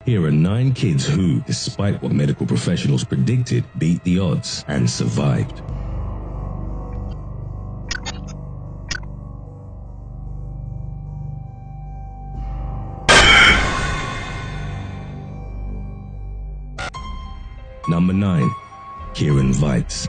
Here are 9 kids who, despite what medical professionals predicted, beat the odds and survived. Number 9. Kieran Weitz.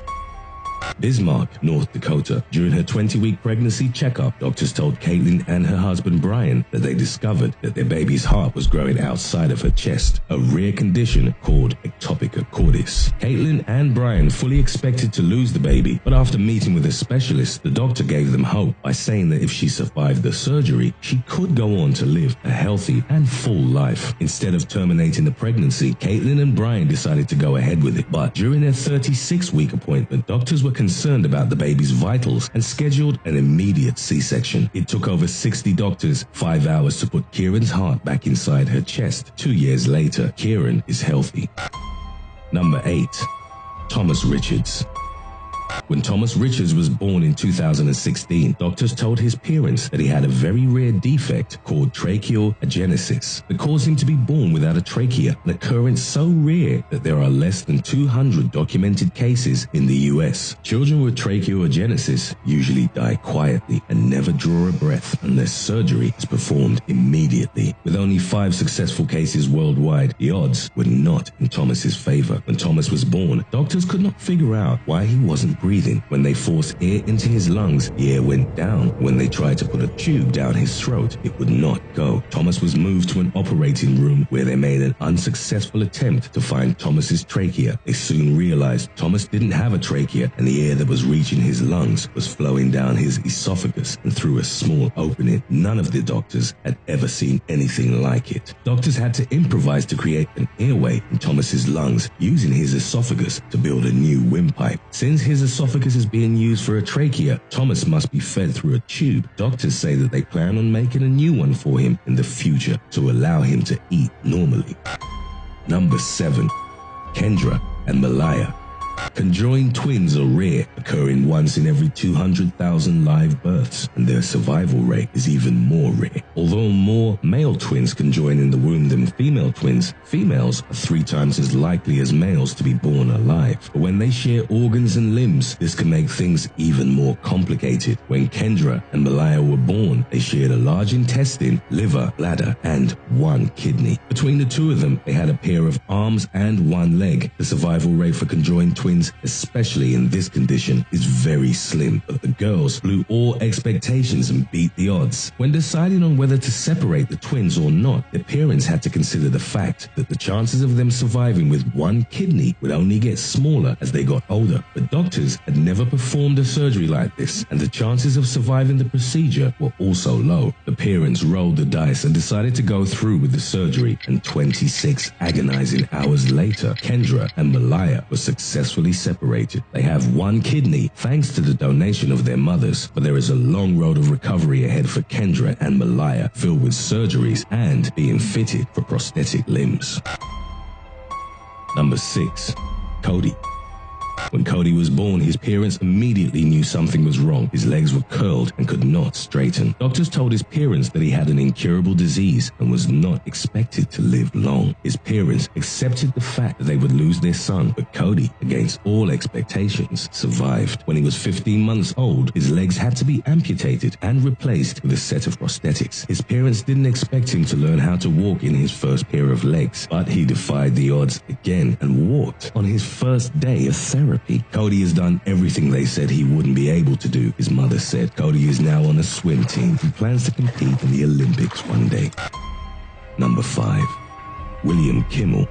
Bismarck, North Dakota. During her 20-week pregnancy checkup, doctors told Caitlin and her husband Brian that they discovered that their baby's heart was growing outside of her chest, a rare condition called ectopic cordis. Caitlin and Brian fully expected to lose the baby, but after meeting with a specialist, the doctor gave them hope by saying that if she survived the surgery, she could go on to live a healthy and full life. Instead of terminating the pregnancy, Caitlin and Brian decided to go ahead with it, but during their 36-week appointment, doctors were concerned about the baby's vitals and scheduled an immediate C-section. It took over 60 doctors 5 hours to put Kieran's heart back inside her chest. 2 years later, Kieran is healthy. Number 8. Thomas Richards. When Thomas Richards was born in 2016, doctors told his parents that he had a very rare defect called tracheal agenesis that caused him to be born without a trachea, an occurrence so rare that there are less than 200 documented cases in the US. Children with tracheal agenesis usually die quietly and never draw a breath unless surgery is performed immediately. With only 5 successful cases worldwide, the odds were not in Thomas's favor. When Thomas was born, doctors could not figure out why he wasn't breathing. When they forced air into his lungs, the air went down. When they tried to put a tube down his throat, it would not go. Thomas was moved to an operating room where they made an unsuccessful attempt to find Thomas's trachea. They soon realized Thomas didn't have a trachea, and the air that was reaching his lungs was flowing down his esophagus and through a small opening. None of the doctors had ever seen anything like it. Doctors had to improvise to create an airway in Thomas's lungs, using his esophagus to build a new windpipe. Since his esophagus is being used for a trachea, Thomas must be fed through a tube. Doctors say that they plan on making a new one for him in the future to allow him to eat normally. Number 7. Kendra and Malaya. Conjoined twins are rare, occurring once in every 200,000 live births, and their survival rate is even more rare. Although more male twins can join in the womb than female twins, females are 3 times as likely as males to be born alive. But when they share organs and limbs, this can make things even more complicated. When Kendra and Malaya were born, they shared a large intestine, liver, bladder, and 1 kidney. Between the 2 of them, they had a pair of arms and 1 leg. The survival rate for conjoined twins, especially in this condition, is very slim, but the girls blew all expectations and beat the odds. When deciding on whether to separate the twins or not, their parents had to consider the fact that the chances of them surviving with 1 kidney would only get smaller as they got older. But doctors had never performed a surgery like this, and the chances of surviving the procedure were also low. The parents rolled the dice and decided to go through with the surgery, and 26 agonizing hours later, Kendra and Malaya were successfully separated. They have 1 kidney thanks to the donation of their mothers, but there is a long road of recovery ahead for Kendra and Malaya, filled with surgeries and being fitted for prosthetic limbs. Number 6. Cody. When Cody was born, his parents immediately knew something was wrong. His legs were curled and could not straighten. Doctors told his parents that he had an incurable disease and was not expected to live long. His parents accepted the fact that they would lose their son, but Cody, against all expectations, survived. When he was 15 months old, his legs had to be amputated and replaced with a set of prosthetics. His parents didn't expect him to learn how to walk in his first pair of legs, but he defied the odds again and walked on his first day of therapy. Cody has done everything they said he wouldn't be able to do, his mother said. Cody is now on a swim team and plans to compete in the Olympics one day. Number 5. William Kimmel.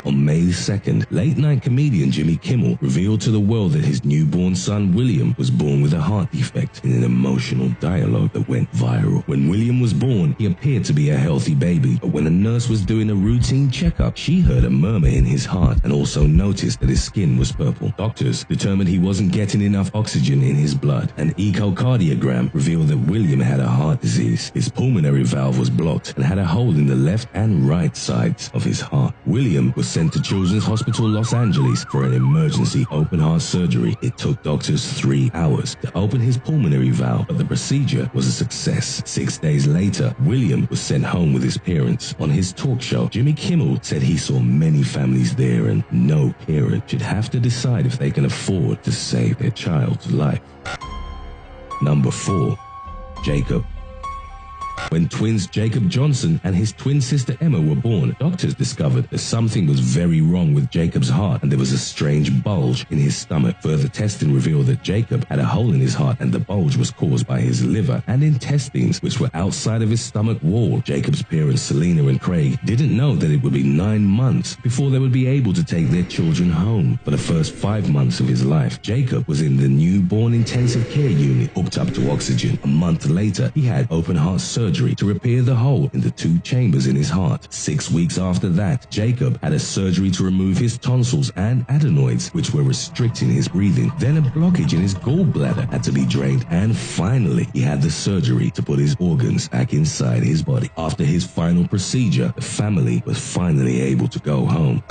On May 2nd, late-night comedian Jimmy Kimmel revealed to the world that his newborn son William was born with a heart defect in an emotional dialogue that went viral. When William was born, he appeared to be a healthy baby, but when a nurse was doing a routine checkup, she heard a murmur in his heart and also noticed that his skin was purple. Doctors determined he wasn't getting enough oxygen in his blood. An echocardiogram revealed that William had a heart disease. His pulmonary valve was blocked and had a hole in the left and right sides of his heart. William was was sent to Children's Hospital Los Angeles for an emergency open-heart surgery. It took doctors 3 hours to open his pulmonary valve, but the procedure was a success. 6 days later, William was sent home with his parents. On his talk show, Jimmy Kimmel said he saw many families there and no parent should have to decide if they can afford to save their child's life. Number 4. Jacob. When twins Jacob Johnson and his twin sister Emma were born, doctors discovered that something was very wrong with Jacob's heart and there was a strange bulge in his stomach. Further testing revealed that Jacob had a hole in his heart and the bulge was caused by his liver and intestines, which were outside of his stomach wall. Jacob's parents, Selena and Craig, didn't know that it would be 9 months before they would be able to take their children home. For the first 5 months of his life, Jacob was in the newborn intensive care unit, hooked up to oxygen. A month later, he had open heart surgery to repair the hole in the 2 chambers in his heart. 6 weeks after that, Jacob had a surgery to remove his tonsils and adenoids, which were restricting his breathing. Then a blockage in his gallbladder had to be drained, and finally, he had the surgery to put his organs back inside his body. After his final procedure, the family was finally able to go home.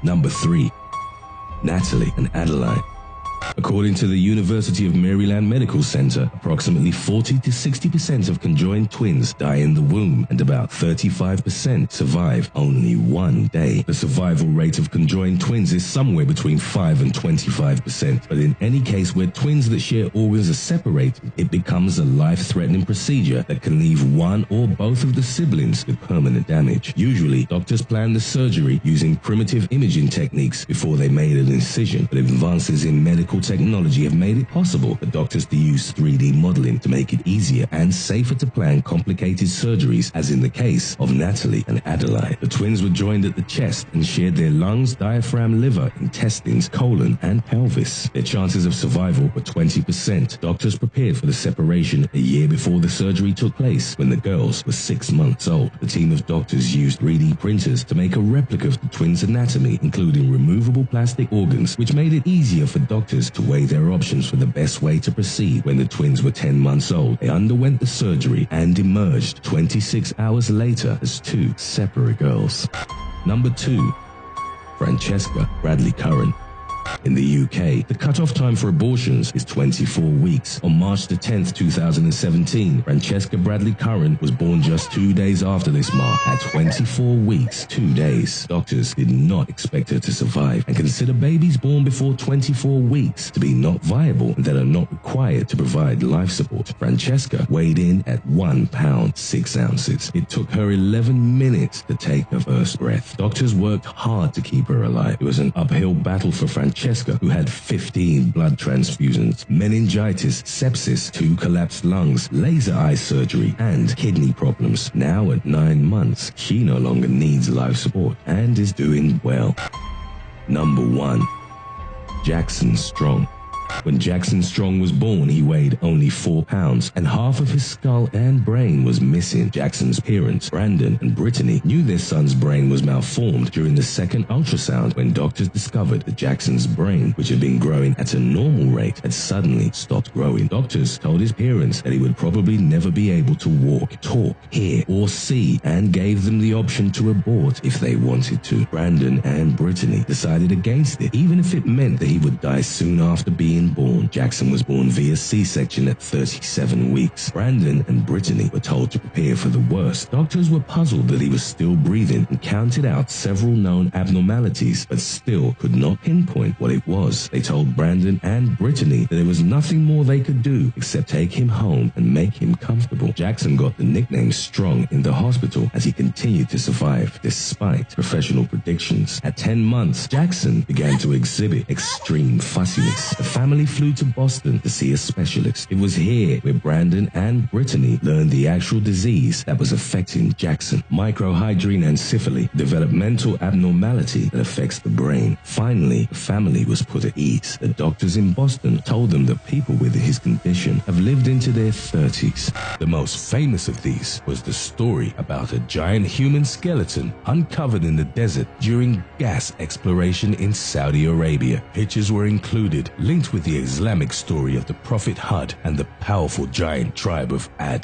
Number 3. Natalie and Adeline. According to the University of Maryland Medical Center, approximately 40 to 60% of conjoined twins die in the womb and about 35% survive only 1 day. The survival rate of conjoined twins is somewhere between 5 and 25%, but in any case where twins that share organs are separated, it becomes a life-threatening procedure that can leave one or both of the siblings with permanent damage. Usually, doctors plan the surgery using primitive imaging techniques before they made an incision, but advances in medical technology have made it possible for doctors to use 3D modeling to make it easier and safer to plan complicated surgeries, as in the case of Natalie and Adeline. The twins were joined at the chest and shared their lungs, diaphragm, liver, intestines, colon, and pelvis. Their chances of survival were 20%. Doctors prepared for the separation a year before the surgery took place, when the girls were 6 months old. The team of doctors used 3D printers to make a replica of the twins' anatomy, including removable plastic organs, which made it easier for doctors to weigh their options for the best way to proceed. When the twins were 10 months old, they underwent the surgery and emerged 26 hours later as 2 separate girls. Number 2. Francesca Bradley Curran. In the UK, the cutoff time for abortions is 24 weeks. On March the 10th, 2017, Francesca Bradley Curran was born just 2 days after this mark. At 24 weeks, 2 days, doctors did not expect her to survive and consider babies born before 24 weeks to be not viable and that are not required to provide life support. Francesca weighed in at 1 pound 6 ounces. It took her 11 minutes to take her first breath. Doctors worked hard to keep her alive. It was an uphill battle for Francesca, who had 15 blood transfusions, meningitis, sepsis, 2 collapsed lungs, laser eye surgery, and kidney problems. Now at 9 months, she no longer needs life support and is doing well. Number 1. Jackson Strong. When Jackson Strong was born, he weighed only 4 pounds and half of his skull and brain was missing. Jackson's parents, Brandon and Brittany, knew their son's brain was malformed during the second ultrasound when doctors discovered that Jackson's brain, which had been growing at a normal rate, had suddenly stopped growing. Doctors told his parents that he would probably never be able to walk, talk, hear, or see, and gave them the option to abort if they wanted to. Brandon and Brittany decided against it, even if it meant that he would die soon after being born. Jackson was born via C-section at 37 weeks. Brandon and Brittany were told to prepare for the worst. Doctors were puzzled that he was still breathing and counted out several known abnormalities, but still could not pinpoint what it was. They told Brandon and Brittany that there was nothing more they could do except take him home and make him comfortable. Jackson got the nickname Strong in the hospital as he continued to survive despite professional predictions. At 10 months, Jackson began to exhibit extreme fussiness. The family flew to Boston to see a specialist. It was here where Brandon and Brittany learned the actual disease that was affecting Jackson. Microhydranencephaly, developmental abnormality that affects the brain. Finally, the family was put at ease. The doctors in Boston told them that people with his condition have lived into their 30s. The most famous of these was the story about a giant human skeleton uncovered in the desert during gas exploration in Saudi Arabia. Pictures were included, linked with the Islamic story of the Prophet Hud and the powerful giant tribe of Ad.